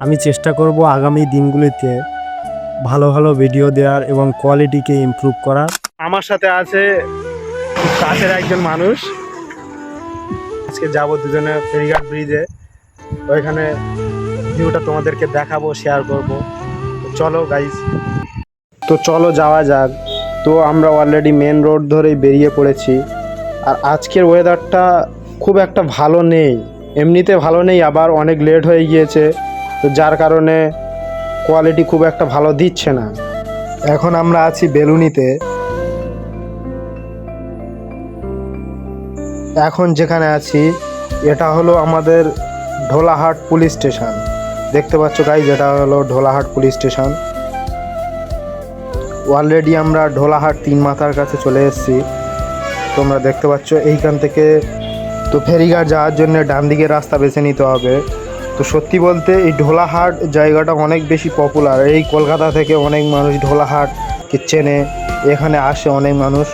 আমি চেষ্টা করব আগামী দিনগুলিতে ভালো ভালো ভিডিও দেওয়ার এবং কোয়ালিটিকে ইমপ্রুভ করার। আমার সাথে আছে খুব কাছের একজন মানুষ। আজকে যাব দুজনে ফেরিঘাট ব্রিজে, ওইখানে ভিউটা তোমাদেরকে দেখাবো, শেয়ার করব। তো চলো গাইস, তো চলো যাওয়া যাক। তো আমরা অলরেডি মেন রোড ধরেই বেরিয়ে পড়েছি। আর আজকের ওয়েদারটা খুব একটা ভালো নেই, এমনিতে ভালো নেই, আবার অনেক লেট হয়ে গিয়েছে, তো যার কারণে কোয়ালিটি খুব একটা ভালো দিচ্ছে না। এখন আমরা আছি বেলুনিতে। এখন যেখানে আছি এটা হলো আমাদের ঢোলাহাট পুলিশ স্টেশন। দেখতে পাচ্ছ গাইজ, এটা হলো ঢোলাহাট পুলিশ স্টেশন। অলরেডি আমরা ঢোলাহাট 3 মাথার কাছে চলে এসেছি। তোমরা দেখতে পাচ্ছ এইখান থেকে তো ফেরিঘাট যাওয়ার জন্য ডান দিকের রাস্তা বেছে নিতে হবে। তো সত্যি বলতে এই ঢোলাহাট জায়গাটা অনেক বেশি পপুলার। এই কলকাতা থেকে অনেক মানুষ ঢোলাহাটকে চেনে, এখানে আসে অনেক মানুষ।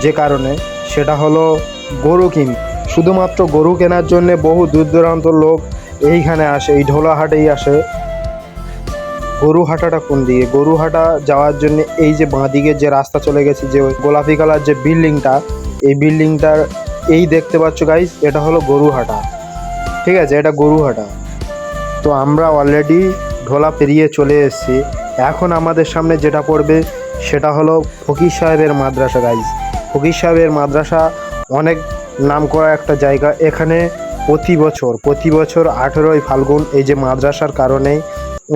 যে কারণে সেটা হলো গরু শুধুমাত্র গরু কেনার জন্য বহু দূর দূরান্ত লোক এইখানে আসে, এই ঢোলাহাটেই আসে। গরুহাটাটা কোন দিকে? গরুহাটা যাওয়ার জন্য এই যে বাঁ দিকের যে রাস্তা চলে গেছে, যে গোলাপি কালার যে বিল্ডিংটা, এই বিল্ডিংটার এই দেখতে পাচ্ছ গাইস, এটা হলো গরুহাটা। ঠিক আছে, এটা গরুহাটা। তো আমরা অলরেডি ঢোলা পেরিয়ে চলে এসেছি। এখন আমাদের সামনে যেটা পড়বে সেটা হলো ফকির সাহেবের মাদ্রাসা গাইস। ফকির সাহেবের মাদ্রাসা অনেক নাম করা একটা জায়গা। এখানে প্রতি বছর 18ই ফাল্গুন এই যে মাদ্রাসার কারণেই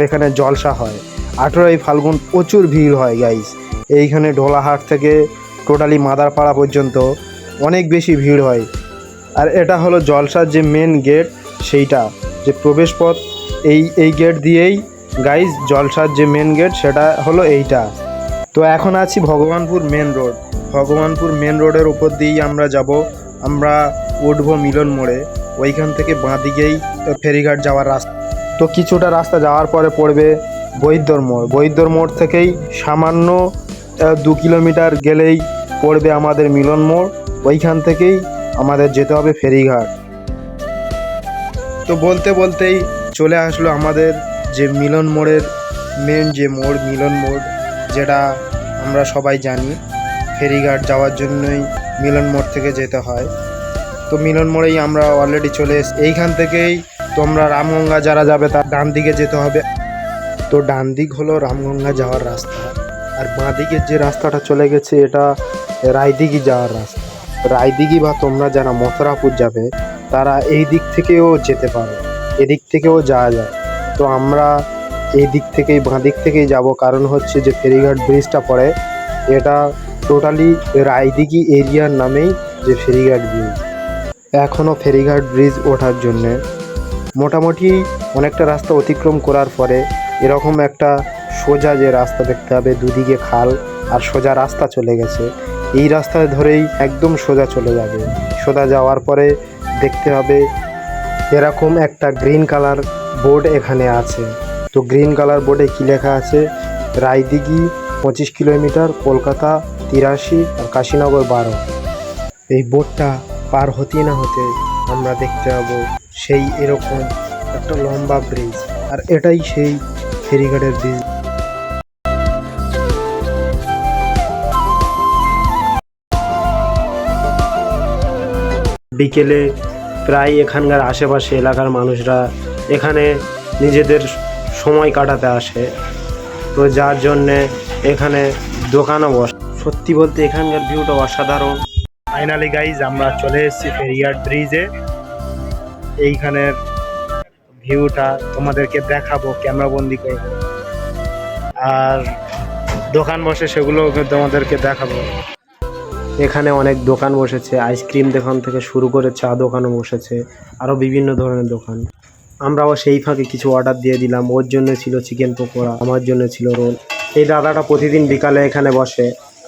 এখানে জলসা হয়। 18ই ফাল্গুন প্রচুর ভিড় হয় গাইস। এইখানে ঢোলাহাট থেকে টোটালি মাদারপাড়া পর্যন্ত অনেক বেশি ভিড় হয়। আর এটা হলো জলসার যে মেন গেট, সেইটা যে প্রবেশ পথ, এই গেট দিয়েই গাইস জলসার যে মেন গেট সেটা হলো এইটা। তো এখন আছি Bhagwanpur main road. Bhagwanpur main রোডের উপর দিয়েই আমরা যাব। আমরা উঠবো মিলন মোড়ে, ওইখান থেকে বাঁ দিকেই ফেরিঘাট যাওয়ার রাস্তা। তো কিছুটা রাস্তা যাওয়ার পরে পড়বে বৈদ্যর মোড়। বৈদ্যর মোড় থেকেই সামান্য 2 কিলোমিটার গেলেই পড়বে আমাদের মিলন মোড়। ওইখান থেকেই আমাদের যেতে হবে ফেরিঘাট। তো বলতে বলতেই চলে আসলো আমাদের যে মিলন মোড়ের মেন যে মোড়, মিলন মোড়, যেটা আমরা সবাই জানি ফেরিঘাট যাওয়ার জন্যই মিলন মোড় থেকে যেতে হয়। তো মিলন মোড়েই আমরা অলরেডি চলে এসেছি। এইখান থেকেই তোমরা রামগঙ্গা যারা যাবে তার ডান দিকে যেতে হবে। তো ডান দিক হলো রামগঙ্গা যাওয়ার রাস্তা, আর বাঁ দিকের যে রাস্তাটা চলে গেছে এটা রায়দিঘি যাওয়ার রাস্তা। রায়দিঘি বা তোমরা যারা মথুরাপুর যাবে তারা এই দিক থেকেও যেতে পারো, এদিক থেকেও যাওয়া যায়। তো আমরা এই দিক থেকেই, বাঁ দিক থেকেই যাব, কারণ হচ্ছে যে ফেরিঘাট ব্রিজটা পড়ে, এটা টোটালি রায়দিঘি এরিয়ার নামেই যে ফেরিঘাট ব্রিজ। এখনও ফেরিঘাট ব্রিজ ওঠার জন্যে মোটামুটি অনেকটা রাস্তা অতিক্রম করার পরে এরকম একটা সোজা যে রাস্তা দেখতে হবে, দুদিকে খাল আর সোজা রাস্তা চলে গেছে। এই রাস্তায় ধরেই একদম সোজা চলে যাবে। সোজা যাওয়ার পরে দেখতে হবে এরকম একটা গ্রিন কালার বোর্ড এখানে আছে। তো গ্রিন কালার বোর্ডে কী লেখা আছে? রায়দিঘি 25 কিলোমিটার, কলকাতা 83 আর কাশীনগর 12। এই বোর্ডটা পার হতে না হতে আমরা দেখতে পাবো সেই এরকম একটা লম্বা ব্রিজ, আর এটাই সেই ফেরিঘাটের ব্রিজ। বিকেলে প্রায় এখানকার আশেপাশে এলাকার মানুষরা এখানে নিজেদের সময় কাটাতে আসে, তো যার জন্যে এখানে দোকানও বসে। সত্যি বলতে এখানকার ভিউটা অসাধারণ। ফাইনালি গাইজ আমরা চলে এসেছি ফেরিঘাট ব্রিজে। এইখানের ভিউটা তোমাদেরকে দেখাবো, ক্যামেরা বন্দি করব, আর দোকান বসে সেগুলো তোমাদেরকে দেখাবো। এখানে অনেক দোকান বসেছে, আইসক্রিম দোকান থেকে শুরু করে চা দোকানও বসেছে, আরও বিভিন্ন ধরনের দোকান। আমরাও সেই ফাঁকে কিছু অর্ডার দিয়ে দিলাম। ওর জন্য ছিল চিকেন পকোড়া, আমার জন্য ছিল রোল। এই দাদাটা প্রতিদিন বিকালে এখানে বসে,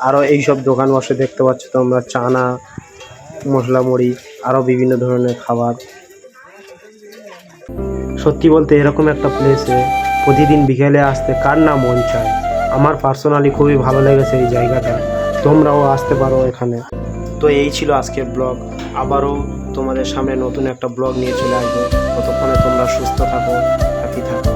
আরও এইসব দোকান বসে দেখতে পাচ্ছ তোমরা, চানা, মশলা মুড়ি, আরও বিভিন্ন ধরনের খাবার। সত্যি বলতে এরকম একটা প্লেসে প্রতিদিন বিকেলে আসতে কার না মন চায়। আমার পার্সোনালি খুবই ভালো লেগেছে এই জায়গাটা, তোমরাও আসতে পারো এখানে। তো এই ছিল আজকের ব্লগ। আবারও তোমাদের সামনে নতুন একটা ব্লগ নিয়ে চলে আসবো। ততক্ষণে তোমরা সুস্থ থাকো, হ্যাপি থাকো।